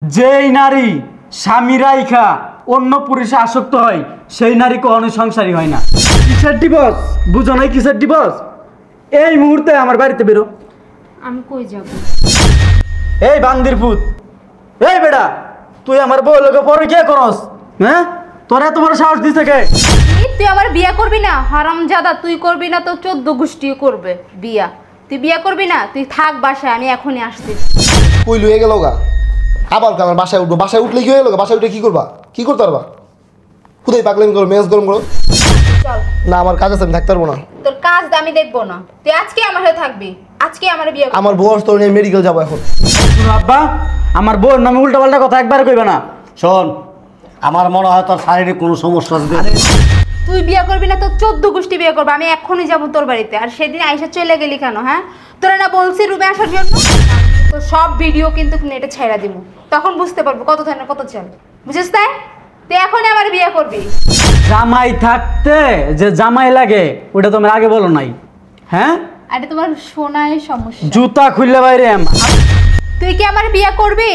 যেই নারী স্বামী রাইখা অন্য পুরুষে আসক্ত হয় সেই নারী কখনোই সংসারী হয় না। কিসের ডিভোর্স বুঝো নাই? কিসের ডিভোর্স? এই মুহূর্তে আমার বাড়িতে বেরো। আমি কই যাব? এই বান্দির পুত, এই বেটা, তুই আমার বউ লোকে পরে কে করস? হ্যাঁ, তোর এত বড় সাহস দিছে কে? তুই আমার বিয়া করবি না? হারামজাদা, তুই করবি না তো 14 গোষ্ঠী করবে বিয়া। তুই বিয়া করবি না? তুই থাক বাসায়, আমি এখনই আসছি। কই লয়ে গেল গা? আবার আমার বাসায় উঠবো। বাসায় উঠলে কি হয়ে গেল? বাসায় উঠে কি করবা? কি করতে পারবা? খুদাই পাগলামি করো, মেজাজ গরম করো। চল। না, আমার কাজ আছে, আমি থাকতে পারবো না। তোর কাজ আমি দেখবো না। তুই আজকে আমার সাথে থাকবি, আজকে আমার বিয়া করবি। আমার বউ তো নিয়ে মেডিকেল যাবো এখন। শুনো আব্বা, আমার বউর নামে উল্টা পাল্টা কথা একবার কইবা না। শোন, আমার মনে হয় তোর শারীরিক কোনো সমস্যা আছে। তুই বিয়া করবি না তো 14 গোষ্ঠী বিয়ে করবে। আমি এখনই যাবো তোর বাড়িতে। আর সেদিন আইসা চলে গেলি কেন? হ্যাঁ, তোরা না বলছি রুমে আসার জন্য? তো সব ভিডিও কিন্তু নেটে ছেড়ে দিব, তখন বুঝতে পারবো কত থানা কত চাল। বুঝিস তাই? তুই এখনই আমার বিয়ে করবি। জামাই থাকতে যে জামাই লাগে ওটা তোমার আগে বলো নাই? হ্যাঁ, আরে তোমার শোনাই সমস্যা। জুতা খুললে বাইরে তুই কি আমার বিয়ে করবি?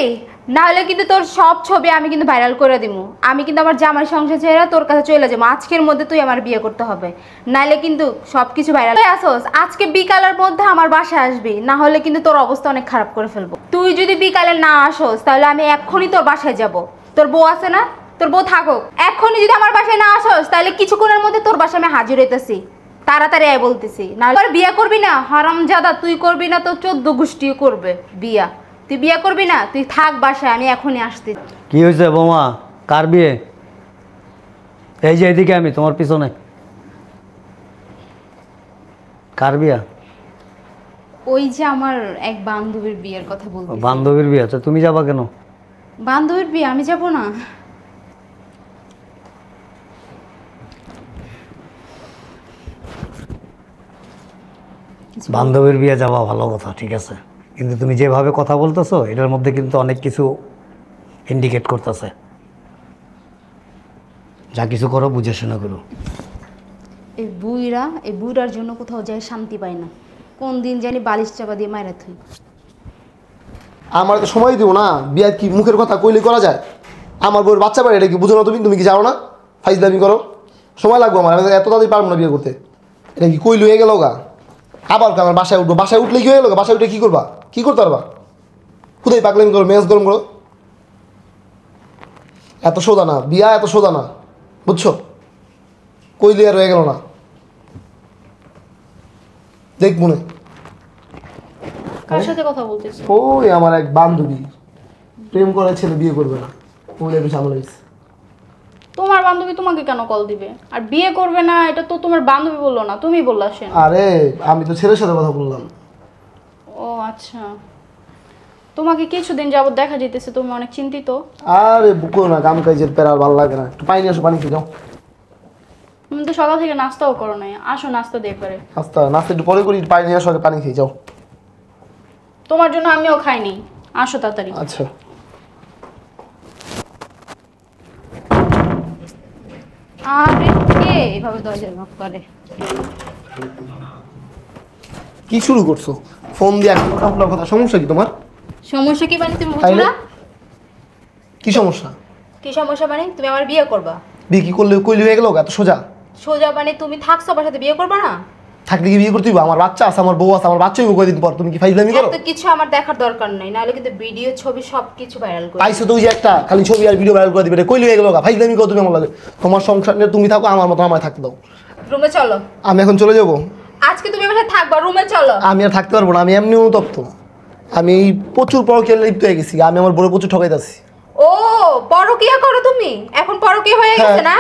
না হলে কিন্তু তোর সব ছবি আমি কিন্তু ভাইরাল করে দিব। আমি কিন্তু আমার জামাই সংসার ছেড়ে তোর কাছে চলে যাবো। আজকের মধ্যে তুই আমার বিয়ে করতে হবে, নাহলে কিন্তু সব কিছু ভাইরাল। তুই আসোস আজকে বিকালের মধ্যে আমার বাসায় আসবি, না হলে কিন্তু তোর অবস্থা অনেক খারাপ করে ফেলবো। তুই যদি বিকালে না আসোস তাহলে আমি এক্ষুনি তোর বাসায় যাব। তোর বউ আছে না? তোর বউ থাকুক। এক্ষুনি যদি আমার বাসায় না আসোস তাহলে কিছুক্ষণের মধ্যে তোর বাসায় আমি হাজির হইতেছি। তাড়াতাড়ি আয় বলতেছি, না হলে বিয়ে করবি না। হারামজাদা, তুই করবি না তো 14 গোষ্ঠী করবে বিয়া। তুই বিয়ে করবি না? তুই থাক বাসায়, আমি এখনই আসছি। কি হয়েছে বৌমা? কার বিয়ে? এই যে এদিকে, আমি তোমার পিছনে। কার বিয়া? ওই যে আমার এক বান্ধবীর বিয়ের কথা বলতে। বান্ধবীর বিয়ে? তো তুমি যাবা কেন? বান্ধবীর বিয়ে আমি যাব না? বান্ধবীর বিয়ে যাওয়া ভালো কথা, ঠিক আছে, কিন্তু তুমি যেভাবে কথা বলতেছো এটার মধ্যে কিন্তু অনেক কিছু ইন্ডিকেট করতেছে। যা কিছু করো বুঝে শোনা করো। এই বুইরার জন্য কোথাও যায় শান্তি পায় না। কোন দিন জানি বালিশ চাপা দিয়ে মায়েরা থুই। আমার তো সময় দিও না। বিয়া কি মুখের কথা কইলে করা যায়? আমার বউয়ের বাচ্চা পারে, এটা কি বুঝো না তুমি? তুমি কি যাও না? ফাইজলামি করো। সময় লাগবে আমার, আমি এত তাড়াতাড়ি পারবো না বিয়ে করতে। এটা কি কই লয়ে গেল গা? আবার আমার বাসায় উঠবো। বাসায় উঠলে কি হয়ে গেল? বাসায় উঠে কি করবা? কি করতে পারবা? খুদাই পাগলামি করো, মেজাজ গরম করো। এত সোজা না বিয়া, এত সোজা না, বুঝছো? কইলে আর হয়ে গেল না। দেখ মনে কার সাথে কথা বলতেছ? ওই আমার এক বান্ধবী প্রেম করে ছেলে বিয়ে করবে না, ওগুলো একটু সামনে গেছে। তোমার বান্ধবী তোমাকে কেন কল দিবে? আর বিয়ে করবে না এটা তো তোমার বান্ধবী বললো না, তুমি বললা। সে আরে আমি তো ছেলের সাথে কথা বললাম। ও আচ্ছা, তোমাকে কিছুদিন যাবত দেখা যেতেছে তুমি অনেক চিন্তিত। আরে বুকো না, কাম কাজের পেরা আর ভালো লাগে না। একটু পানি আসো, পানি খেয়ে যাও। তুমি তো সকাল থেকে নাস্তাও করো নাই, আসো নাস্তা দিয়ে করে। নাস্তা একটু পরে করি, পানি আসো, আগে পানি খেয়ে যাও। তোমার জন্য আমিও খাইনি, আসো তাড়াতাড়ি। আচ্ছা। আরে কে এভাবে দরজা নক করে? কি শুরু করছো? ফোন দিয়ে এখন কথা, সমস্যা কি তোমার? সমস্যা কি মানে তুমি বুঝো তাইলে? না? কি সমস্যা? কি সমস্যা মানে তুমি আমার বিয়ে করবা? বিয়ে কি করলে কইলে হয়ে গেল? এত সোজা? সোজা মানে তুমি থাকছো আমার সাথে, বিয়ে করবা না? থাকলে কি বিয়ে করতে হইব? আমার বাচ্চা আছে, আমার বউ আছে, আমার বাচ্চা হইব কয়দিন পর। তুমি কি ফাইজলামি করো? এত কিছু আমার দেখার দরকার নাই, নাহলে কিন্তু ভিডিও ছবি সব কিছু ভাইরাল করে। পাইছো তো ওই যে একটা খালি ছবি আর ভিডিও ভাইরাল করে দিবে, এটা কইলে হয়ে গেল? ফাইজলামি করো তুমি আমার লাগে। তোমার সংসার নিয়ে তুমি থাকো, আমার মতো আমায় থাকতে দাও। রুমে চলো। আমি এখন চলে যাবো। আজকে তুমি আমার সাথে থাকবা, রুমে চলো। আমি আর থাকতে পারবো না, আমি এমনি অনুতপ্ত। আমি প্রচুর পরকীয়া লিপ্ত হয়ে গেছি, আমি আমার বড় প্রচুর ঠকাইতেছি। ও পরকিয়া করো তুমি? এখন পরকিয়া হয়ে গেছে না?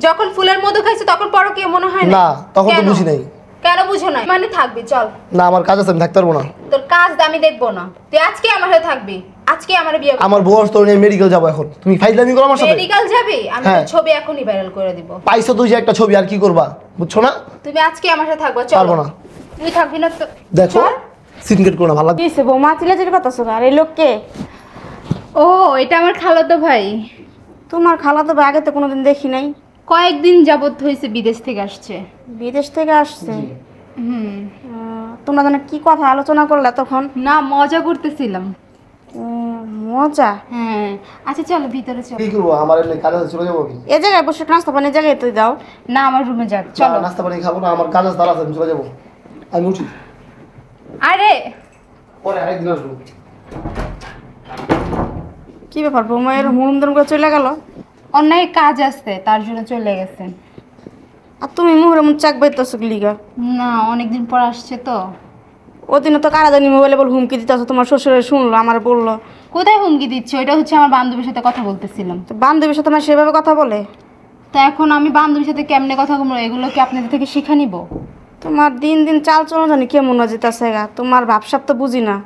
যখন ফুলের মধু খাইছো তখন পরকিয়া মনে হয় না, তখন তো কেন? বুঝি নাই। কেন বুঝো না? মানে থাকবি, চল। না, আমার কাজ আছে, আমি থাকতে পারবো না। তোর কাজ আমি দেখবো না। তুই আজকে আমার সাথে থাকবি, আজকে আমার বিয়ে করবি। আমার বউ তো নিয়ে মেডিকেল যাবো এখন। তুমি ফাইজলামি করো আমার সাথে? মেডিকেল যাবি? আমি হ্যাঁ। তোর ছবি এখনই ভাইরাল করে দিব। পাইছো তুই যে একটা ছবি, আর কি করবা? বুঝছো না? তুমি আজকে আমার সাথে থাকবা, চল। পারবো না। তুই থাকবি না তো? দেখো চল। সিনকেট করো না, ভালো লাগে। কিসে বৌমা চিল্লাচিল্লি করতেছো? আর এই লোককে? ও এটা আমার খালাতো ভাই। তোমার খালা তো আগে তো কোনোদিন দেখি নাই। কয়েকদিন যাবত হয়েছে বিদেশ থেকে আসছে। বিদেশ থেকে আসছে? তোমরা যেন কি কথা আলোচনা করলে তখন? না, মজা করতেছিলাম। মজা। হ্যাঁ আচ্ছা চলো ভিতরে চলো। কি করবো আমার এমনি কাজ আছে, চলে যাবো কি? এ জায়গায় বসে নাস্তা পানি জায়গায় তুই দাও। না আমার রুমে যাক না, চলো। নাস্তা পানি খাবো না, আমার কাজ আছে, তারা আছে, আমি চলে যাবো। আমি উঠি, আরে পরে আরেকদিন আসবো। কি ব্যাপার বৌমা এরকম হুড়ুম করে চলে গেল? অন্যায় কাজ আসছে তার জন্য চলে গেছেন। আর তুমি মুহুরে মুখ চাক বাইতেছো লিগা? না অনেকদিন পর আসছে তো। ওদিনও তো কারা জানি মোবাইলে বল হুমকি দিতেছো, তোমার শ্বশুরে শুনলো, আমার বললো। কোথায় হুমকি দিচ্ছে? ওইটা হচ্ছে আমার বান্ধবীর সাথে কথা বলতেছিলাম। তো বান্ধবীর সাথে আমার সেভাবে কথা বলে? তো এখন আমি বান্ধবীর সাথে কেমনে কথা বলবো? এগুলো কি আপনাদের থেকে শিখে নিব? তোমার দিন দিন চাল চলো জানি কেমন যেতেছে গা, তোমার ভাবসাব তো বুঝি না।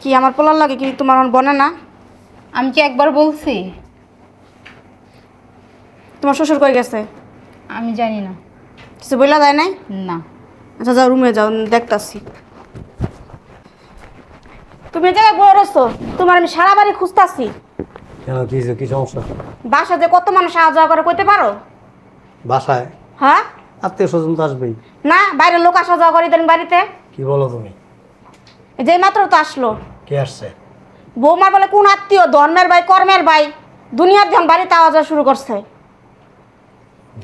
কি আমার পোলার লাগে কি তোমার বনে না? আমি কি একবার বলছি? তোমার শ্বশুর কই গেছে? আমি জানি না। কিছু বইলা যায় নাই? না আচ্ছা যাও রুমে যাও, দেখতাছি। তুমি এই জায়গায় বয়ে রয়েছো, তোমার আমি সারা বাড়ি খুঁজতাছি। কেন কি হয়েছে? কি সমস্যা? বাসা যে কত মানুষ সাহায্য করে কইতে পারো? বাসায় হ্যাঁ আত্মীয় স্বজন তো আসবেই। না, বাইরের লোক আসা যাওয়া করে দেন বাড়িতে। কি বলো তুমি? যে মাত্র তো আসলো। কে আসছে? বৌমার বলে কোন আত্মীয়, ধর্মের ভাই কর্মের ভাই, দুনিয়ার যখন বাড়িতে আওয়াজ আসা শুরু করছে।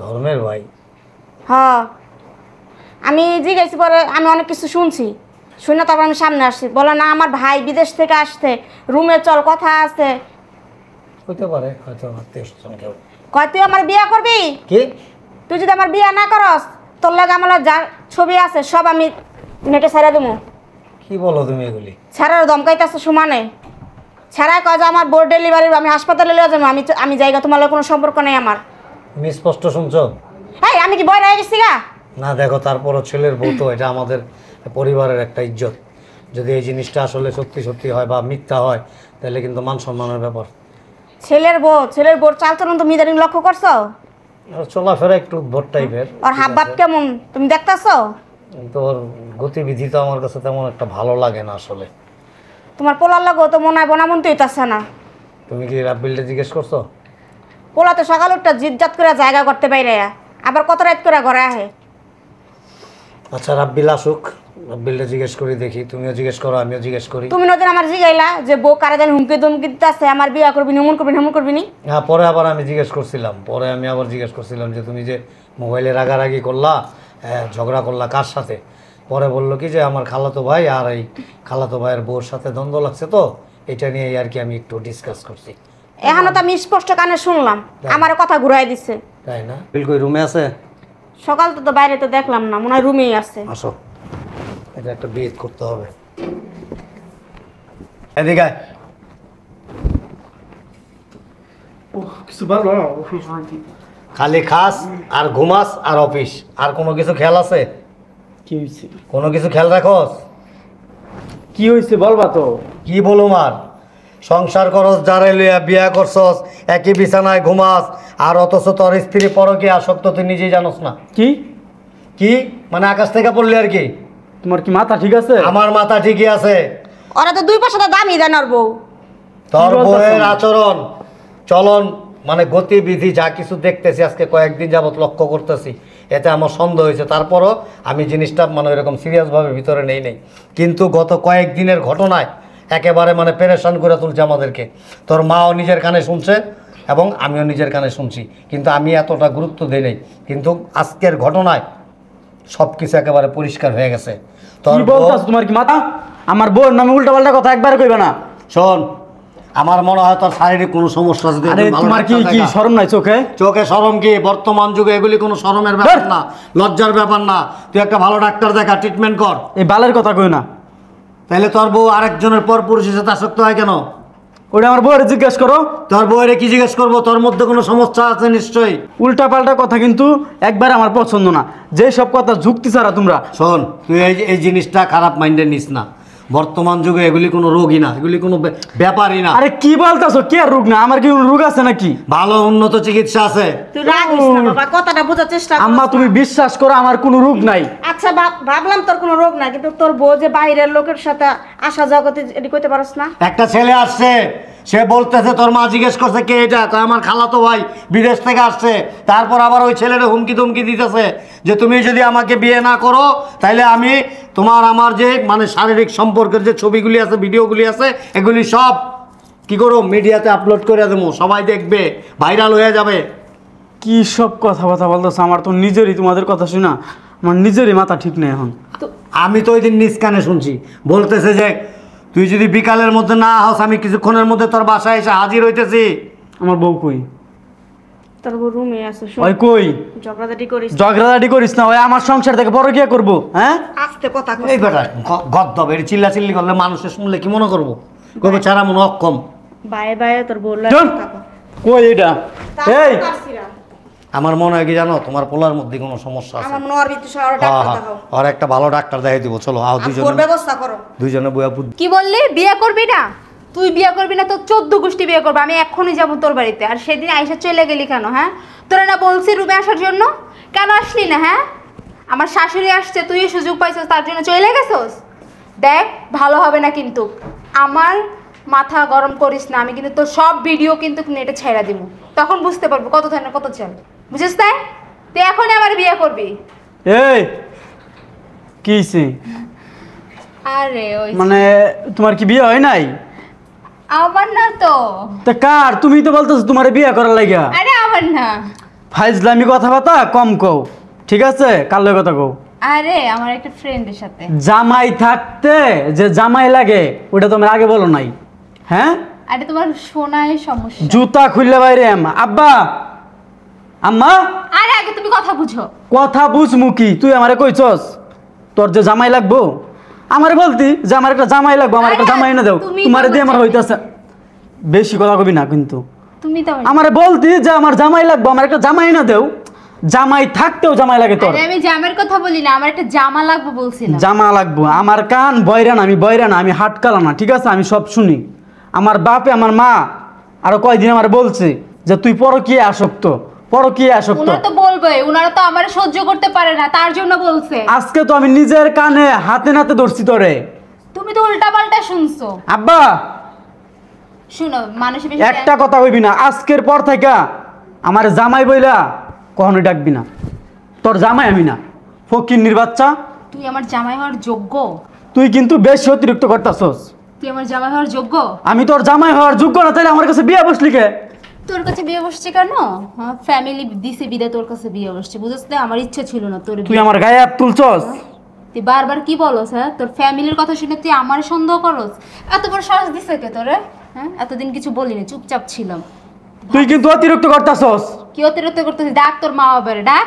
ধর্মের ভাই? হ্যাঁ আমি জিজ্ঞেস পরে আমি অনেক কিছু শুনছি, শুনে তারপর আমি সামনে আসছি। বলে না আমার ভাই বিদেশ থেকে আসছে, রুমে চল কথা আছে। হতে পারে হয়তো আত্মীয় স্বজন কেউ। কয় তুই আমার বিয়ে করবি? কি? তুই যদি আমার বিয়ে না করস তোর লাগে আমার যা ছবি আছে সব আমি নেটে ছেড়ে দেবো। কি বলো তুমি এগুলি? ছাড়ার দমকাইতেছে সমানে। ছাড়াই কয় যে আমার বোর্ড ডেলিভারি আমি হাসপাতালে লিয়ে যাবো, আমি জায়গা তোমার লগে কোনো সম্পর্ক নেই আমার। তুমি স্পষ্ট শুনছো? এই আমি কি বয় রয়ে গেছি গা? না দেখো, তারপরও ছেলের বউ তো, এটা আমাদের পরিবারের একটা ইজ্জত। যদি এই জিনিসটা আসলে সত্যি সত্যি হয় বা মিথ্যা হয় তাহলে কিন্তু মান সম্মানের ব্যাপার। ছেলের বোর চালচলন তুমি ইদানিং লক্ষ্য করছো? আর চলাফেরা একটু উদ্ভট টাইপের। ওর হাব ভাব কেমন তুমি দেখতেছো? কিন্তু ওর গতিবিধি তো আমার কাছে তেমন একটা ভালো লাগে না আসলে। তোমার পোলার লাগো তো মনে হয় বনামন্ত্রী হইতাছে না। তুমি কি রাব্বিলটা জিজ্ঞেস করছো? পোলা তো সকাল উঠটা জিজ্জাত করে জায়গা করতে পাইরে, আবার কত রাত করে ঘরে আহে। আচ্ছা রাব্বিল আসুক, রাব্বিলটা জিজ্ঞেস করি দেখি। তুমিও জিজ্ঞেস করো, আমিও জিজ্ঞেস করি। তুমি নদিন আমার জিগাইলা যে বউ কারা জানি হুমকি দমকি দিতেছে, আমার বিয়া করবি এমন করবি এমন করবি নি। হ্যাঁ পরে আবার আমি জিজ্ঞেস করছিলাম, জিজ্ঞেস করছিলাম যে তুমি যে মোবাইলে রাগারাগি করলা, ঝগড়া করলা কার সাথে? পরে বললো কি যে আমার খালাতো ভাই আর এই খালাতো ভাইয়ের বউর সাথে দ্বন্দ্ব লাগছে, তো এটা নিয়ে আর কি আমি একটু ডিসকাস করছি। এখনো তো আমি স্পষ্ট কানে শুনলাম, আমার কথা ঘুরাই দিচ্ছে। তাই না? বিলকুল রুমে আছে? সকাল তো বাইরে তো দেখলাম না, মনে হয় রুমেই আছে। আসো, এটা একটা বিয়ে করতে হবে। এদিকে আয়। কিছু ভালো খালি খাস আর ঘুমাস আর অফিস, আর কোনো কিছু খেয়াল আছে? কি হয়েছে? কোনো কিছু খেয়াল রাখোস? কি হয়েছে বলবা তো? কি বলুম আর, সংসার করস, যারে লইয়া বিয়া করছস, একই বিছানায় ঘুমাস, আর অথচ তোর স্ত্রী পরকে আসক্ত তুই নিজেই জানোস না। কি কি মানে আকাশ থেকে পড়লি আর কি? তোমার কি মাথা ঠিক আছে? আমার মাথা ঠিকই আছে। ওরা তো দুই পয়সা দামি দেন ওর বউ। তোর কি বলতেছ বউয়ের তুমি? আচরণ, চলন, মানে গতিবিধি যা কিছু দেখতেছি আজকে কয়েকদিন যাবত লক্ষ্য করতেছি, এতে আমার সন্দেহ হয়েছে। তারপরও আমি জিনিসটা মানে এরকম সিরিয়াসভাবে ভিতরে নেই নেই, কিন্তু গত কয়েকদিনের ঘটনায় একেবারে মানে পেরেশান করে তুলছে আমাদেরকে। তোর মাও নিজের কানে শুনছে এবং আমিও নিজের কানে শুনছি, কিন্তু আমি এতটা গুরুত্ব দিই নাই। কিন্তু আজকের ঘটনায় সব কিছু একেবারে পরিষ্কার হয়ে গেছে। তোর কি বলতাছ? তোমার কি মাথা? আমার বউর নামে উল্টা পাল্টা কথা একবার কইবা না। শোন, আমার মনে হয় তোর শারীরিক কোনো সমস্যা আছে। আরে তোমার কি কি শরম নাই চোখে? চোখে শরম কি? বর্তমান যুগে এগুলি কোনো শরমের ব্যাপার না, লজ্জার ব্যাপার না। তুই একটা ভালো ডাক্তার দেখা, ট্রিটমেন্ট কর। এই বালের কথা কই না। তাহলে তোর বউ আরেকজনের পর পুরুষের সাথে আসক্ত হয় কেন? ওটা আমার বউরে জিজ্ঞেস করো। তোর বউয়ের কি জিজ্ঞেস করবো? তোর মধ্যে কোনো সমস্যা আছে নিশ্চয়ই। উল্টা পাল্টা কথা কিন্তু একবার আমার পছন্দ না। যে সব কথা যুক্তি ছাড়া তোমরা। শোন, তুই এই জিনিসটা খারাপ মাইন্ডে নিস না। বর্তমান যুগে এগুলি কোনো রোগই না, এগুলি কোনো ব্যাপারই না। আরে কি বলতাছো? কি আর রোগ না? আমার কি কোনো রোগ আছে নাকি? ভালো উন্নত চিকিৎসা আছে। তুই রাগিস না বাবা, কথাটা বোঝার চেষ্টা কর। আম্মা তুমি বিশ্বাস করো আমার কোনো রোগ নাই। আচ্ছা ভাবলাম তোর কোনো রোগ না, কিন্তু তোর বউ যে বাইরের লোকের সাথে আসা যাওয়া করতে এটি কইতে পারস না? একটা ছেলে আসছে, সে বলতেছে তোর মা জিজ্ঞেস করছে কে এটা, কয় আমার খালাতো ভাই বিদেশ থেকে আসছে। তারপর আবার ওই ছেলেটা হুমকি তুমকি দিতেছে যে তুমি যদি আমাকে বিয়ে না করো তাহলে আমি তোমার আমার যে মানে শারীরিক সম্পর্কের যে ছবিগুলি আছে ভিডিওগুলি আছে এগুলি সব কি করো মিডিয়াতে আপলোড করে দেবো, সবাই দেখবে, ভাইরাল হয়ে যাবে। কি সব কথাবার্তা বলতেছ? আমার তো নিজেরই তোমাদের কথা শোনা আমার নিজেরই মাথা ঠিক নেই এখন। আমি তো ওই দিন নিজ কানে শুনছি, বলতেছে যে তুই যদি বিকালের মধ্যে না হস আমি কিছুক্ষণের মধ্যে তোর বাসায় এসে হাজির হইতেছি। আমার বউ কই? তোর বউ রুমে আছে, শুন। ওই কই? ঝগড়াঝাটি করিস না। ঝগড়াঝাটি করিস না, ওই আমার সংসার থেকে বড় কি করবো? হ্যাঁ, আস্তে কথা কর। এই বেটা গদ্দব এর চিল্লা চিল্লি করলে মানুষে শুনলে কি মনে করবো? করবো ছাড়া মনে অক্ষম। বায়ে বায়ে তোর বললো শোন, কই এটা? এই আমার মনে হয় কি জানো, তোমার পোলার মধ্যে কোনো সমস্যা আছে। আমার মনে হয় তুই শহরে হ্যাঁ ডাক্তার হ্যাঁ, দেখাও। আর একটা ভালো ডাক্তার দেখাই দিব। চলো আও আর দুজনে, তোর ব্যবস্থা করো। দুইজনে বইয়া বুদ্ধি। কি বললি বিয়ে করবি না? তুই বিয়ে করবি না, তোর 14 গোষ্ঠী বিয়ে করবে। আমি এক্ষুনি যাবো তোর বাড়িতে। আর সেদিন আইসা চলে গেলি কেন? হ্যাঁ, তোরা না বলছি রুমে আসার জন্য, কেন আসলি না? হ্যাঁ, আমার শাশুড়ি আসছে, তুই সুযোগ পাইছিস তার জন্য চলে গেছস। দেখ ভালো হবে না কিন্তু, আমার মাথা গরম করিস না। আমি কিন্তু তোর সব ভিডিও কিন্তু নেটে ছেড়ে দিব, তখন বুঝতে পারবো কত থাকে কত চাল। বুঝিস তাই? তুই এখনই আমার বিয়ে করবি। এই কি হইছে? আরে ওই মানে তোমার কি বিয়ে হয় নাই? আমার না তো। তা কার? তুমি তো বলতেছো তোমার বিয়ে করার লাগিয়া। আরে আমার না। ফাইজলামি কথাবার্তা কম কও, ঠিক আছে? কার লগে কথা কও? আরে আমার একটা ফ্রেন্ডের সাথে। জামাই থাকতে যে জামাই লাগে ওটা তোমরা আগে বলো নাই? হ্যাঁ, আরে তোমার শোনায় সমস্যা। জুতা খুললে বাইরে আব্বা আম্মা। আরে আগে তুমি কথা বুঝো। কথা বুঝমু কি? তুই আমারে কইছস তোর যে জামাই লাগবো? আমারে বলতি যে আমার একটা জামাই লাগবো, আমার একটা আরে, জামাই এনে দাও। তুমি তোমারে দিয়ে আমার বলছো। হইতাছে। বেশি কথা কবি না কিন্তু। তুমি তো আমারে বলতি যে আমার জামাই লাগবো, আমার একটা জামাই এনে দেও। জামাই থাকতেও জামাই লাগে তোর? আরে আমি জামার কথা বলি না, আমার একটা জামা লাগবে বলছিলাম। জামা লাগবো? আমার কান বয়রা না, আমি বয়রা না, আমি হাট কালা না, ঠিক আছে? আমি সব শুনি। আমার বাপে আমার মা আরো কয়দিন আমার বলছে যে তুই পরকীয়ায় আসক্ত, পরকীয়ায় আসক্ত। ওনারা তো বলবে, ওনারা তো আমার সহ্য করতে পারে না, তার জন্য বলছে। আজকে তো আমি নিজের কানে হাতে নাতে ধরছি তোরে। তুমি তো উল্টা পাল্টা শুনছো। আব্বা শুনো, মানুষের বেশি একটা কথা কইবি না, আজকের পর থেকে আমার জামাই বইলা কখনোই ডাকবি না। তোর জামাই আমি না, ফকিন্নির বাচ্চা। তুই আমার জামাই হওয়ার যোগ্য? তুই কিন্তু বেশি অতিরিক্ত করতাছস। তুই আমার জামাই হওয়ার যোগ্য? আমি তোর জামাই হওয়ার যোগ্য না, তাইলে আমার কাছে বিয়ে বসলি কে? তোর কাছে বিয়ে বসছে কেন? হ্যাঁ, ফ্যামিলি দিছে বিদে তোর কাছে বিয়ে বসছে, বুঝছ না? আমার ইচ্ছা ছিল না তোর তুই আমার গায়ে হাত তুলছস। তুই বারবার কি বলস? হ্যাঁ, তোর ফ্যামিলির কথা শুনে তুই আমার সন্দেহ করস? এত বড় সাহস দিছে কে তোরে? হ্যাঁ, এতদিন কিছু বলিনি, চুপচাপ ছিলাম। তুই কিন্তু অতিরিক্ত করতাছস। কি অতিরিক্ত করতেছিস? ডাক তোর মা বাবারে, ডাক।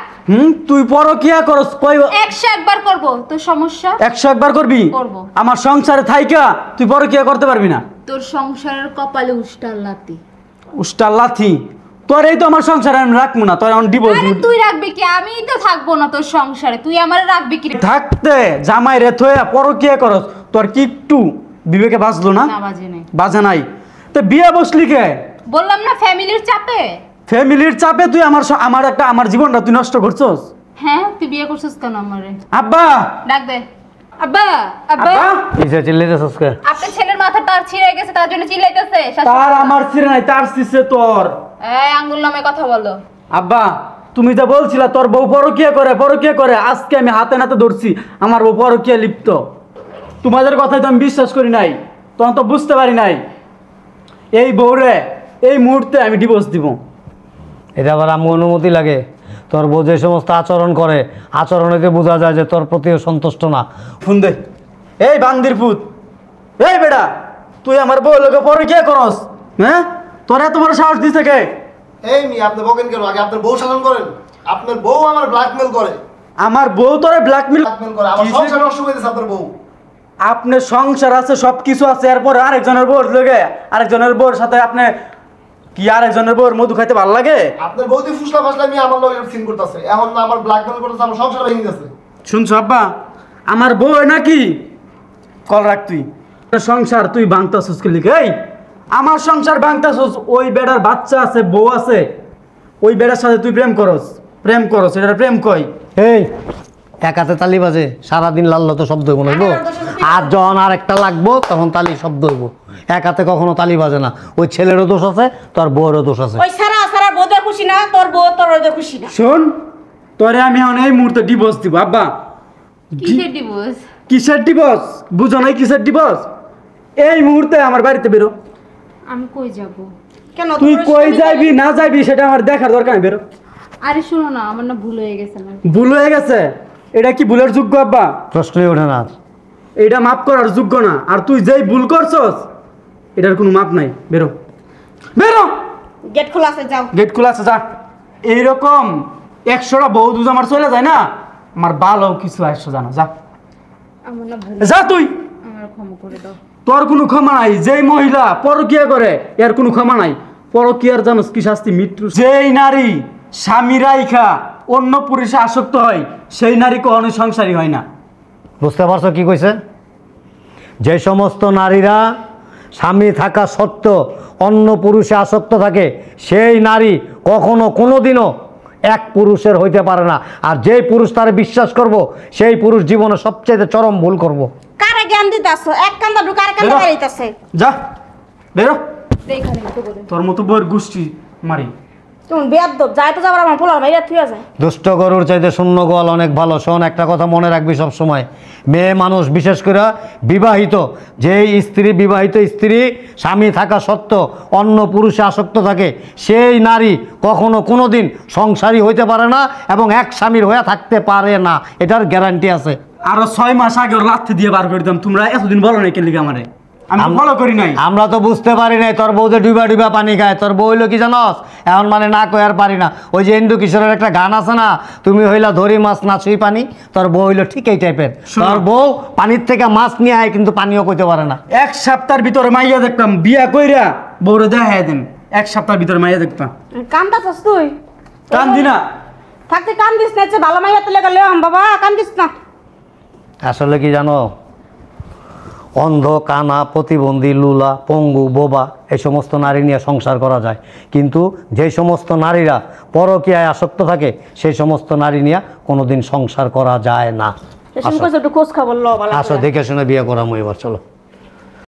তুই পরকীয়া করস কই? 101 করবো, তোর সমস্যা? 101 করবি? করবো। আমার সংসারে থাইকা তুই পরকীয়া করতে পারবি না। তোর সংসারের কপালে উষ্টার লাতি। উস্টার লাথি তোর, এই তো আমার সংসারে আমি রাখবো না, তোর এখন ডিভোর্স। আরে তুই রাখবি কি? আমি তো থাকবো না তোর সংসারে, তুই আমার রাখবি কি? থাকতে জামাই রে থয়ে পরকীয়া করস, তোর কি একটু বিবেকে বাজলো না? না, বাজে নাই। বাজে নাই তো বিয়ে বসলি কে? বললাম না ফ্যামিলির চাপে। ফ্যামিলির চাপে তুই আমার জীবনটা তুই নষ্ট করছস। হ্যাঁ, তুই বিয়ে করছিস কেন আমারে? আব্বা ডাক দে। আব্বা, আব্বা। আব্বা কিসে চিল্লাইতেছস কে? আপনার ছেলের মাথা তার ছিঁড়ে গেছে, তার জন্য চিল্লাইতেছে। তার আমার ছিঁড়ে নাই, তার ছিঁড়ছে তোর। এই আঙ্গুল নামে কথা বলো। আব্বা তুমি যা বলছিলা তোর বউ পরকীয়া করে, আজকে আমি হাতে নাতে ধরছি আমার বউ পরকীয়া লিপ্ত। তোমাদের কথাই তো আমি বিশ্বাস করি নাই, তখন তো বুঝতে পারি নাই। এই বউরে এই মুহূর্তে আমি ডিভোর্স দিব। এটা আবার আমার অনুমতি লাগে? তোর বউ যে সমস্ত আচরণ করে, আচরণেতে বোঝা যায় যে তোর প্রতিও সন্তুষ্ট না। ফোন দে। এই বান্দির পুত, এই বেটা তুই আমার বউ লোকে পরকীয়া করস? হ্যাঁ, তোর এত বড় সাহস দিছে কে? এই মি আপনি বকেন কেন? আগে আপনার বউ শাসন করেন। আপনার বউ আমার ব্ল্যাকমেল করে, আমার বউ তোরে ব্ল্যাকমেল ব্ল্যাকমেল করে আমার সংসার নষ্ট করে দিয়েছে আপনার বউ। আপনার সংসার আছে, সব কিছু আছে, এরপরে আরেকজনের বউর লগে আরেকজনের বউর সাথে আপনি কি আরেকজনের বউর মধু খাইতে ভালো লাগে? আপনার বউ দিয়ে ফুসলা ফাসলা আমি আমার লগে সিন করতেছে, এখন না আমার ব্ল্যাকমেল করতেছে, আমার সংসার ভেঙে গেছে। শুনছো আব্বা, আমার বউ নাকি কল রাখ তুই সংসার তুই ভাঙতাছস কি লিখে? এই আমার সংসার ভাঙতাছস, ওই বেড়ার বাচ্চা আছে, বউ আছে, ওই বেড়ার সাথে তুই প্রেম করস এটা প্রেম কই? এই এক হাতে তালি বাজে সারাদিন লাল্লা তো শব্দ হইব না আর যখন আর একটা লাগবো তখন তালি শব্দ হইব। এক হাতে কখনো তালি বাজে না। ওই ছেলেরও দোষ আছে, তোর বউয়েরও দোষ আছে। ওই সারা সারা বোধে খুশি না, তোর বউ তোর ওদের খুশি না। শোন, তোরে আমি এখন এই মুহূর্তে ডিভোর্স দিব। আব্বা, কিসের ডিভোর্স? কিসের ডিভোর্স? বুঝো নাই কিসের ডিভোর্স? এই মুহূর্তে আমার বাড়িতে বেরো। আমি কই যাব? কেন তুই তোর কই স্বামী যাবি না যাবি সেটা আমার দেখার দরকার নেই, বেরো। আরে শোনো না, আমার না ভুল হয়ে গেছে না। ভুল হয়ে গেছে? এটা কি ভুলের যোগ্য আব্বা? প্রশ্নই ওঠে না। এটা মাফ করার যোগ্য না। আর তুই যেই ভুল করছস এটার কোনো মাপ নাই, বেরো বেরো। গেট খোলা আছে, যাও। গেট খোলা আছে, যা। এইরকম 100টা বউ দুজ আমার চলে যায় না, আমার ভালো কিছু আসছো জানো, যা আমার না ভুল, যা তুই। আমার ক্ষমা করে দাও। তোর কোনো ক্ষমা নাই। যেই মহিলা পরকিয়া করে এর কোনো ক্ষমা নাই। পরকিয়ার জানোস কি শাস্তি? মৃত্যু। যেই নারী স্বামী রাইখা অন্য পুরুষে আসক্ত হয় সেই নারী কখনোই সংসারী হয় না। বুঝতে পারছো কি কইছে? যে সমস্ত নারীরা স্বামী থাকা সত্ত্বেও অন্য পুরুষে আসক্ত থাকে সেই নারী কখনো কোনোদিনও এক পুরুষের হইতে পারে না। আর যেই পুরুষ তারে বিশ্বাস করব সেই পুরুষ জীবনে সবচেয়ে চরম ভুল করব। কারে জ্ঞান দিতাছো? এক কান্দা ঢুকা আর কান্দা বেরো। বেরিয়েছে। যা বেরো। এইখানে তো করে তোর মতো বউয়ের গোষ্ঠী মারি। তুমি বেয়াদব, যাই তো যাবার আমার পোলার বাইরে থুয়া যায়। দুষ্ট গরুর চাইতে শূন্য গোয়াল অনেক ভালো। শোন, একটা কথা মনে রাখবি সব সময়, মেয়ে মানুষ বিশেষ করে বিবাহিত, যেই স্ত্রী বিবাহিত স্ত্রী স্বামী থাকা সত্ত্বেও অন্য পুরুষে আসক্ত থাকে সেই নারী কখনো কোনো দিন সংসারী হইতে পারে না এবং এক স্বামীর হয়ে থাকতে পারে না, এটার গ্যারান্টি আছে। আরো 6 মাস আগে ওর লাথি দিয়ে বার করে দিতাম। তোমরা এতদিন বলো নাই কেন লিগে আমারে? আমি ফলো করি নাই। আমরা তো বুঝতে পারি নাই তোর বউ যে ডুবা ডুবা পানি খায়। তোর বউ হইলো কি জানস? এখন মানে না কই আর পারি না। ওই যে ইন্দু কিশোরের একটা গান আছে না, তুমি হইলা ধরি মাছ না ছুঁই পানি। তোর বউ হইলো ঠিক এই টাইপের। শোনো। তোর বউ পানির থেকে মাছ নিয়ে আয় কিন্তু পানিও কইতে পারে না। 1 সপ্তাহের ভিতরে মাইয়া দেখতাম, বিয়া কইরা বউরে দেখাই দেন। 1 সপ্তাহের ভিতরে মাইয়া দেখতাম। কান্দাছস তুই? কান্দি না। থাকতে কান্দিস না, যে ভালো মাইয়া তুলে গেলে বাবা কান্দিস না। আসলে কি জানো, অন্ধ, কানা, প্রতিবন্ধী, লুলা, পঙ্গু, বোবা এই সমস্ত নারী নিয়ে সংসার করা যায়, কিন্তু যে সমস্ত নারীরা পরকীয়ায় আসক্ত থাকে সেই সমস্ত নারী নিয়ে কোনোদিন সংসার করা যায় না। এসব কইছো একটু খোঁজ খবর লও ভালো আসো করে। দেখে শুনে বিয়ে করামো এবার, চলো।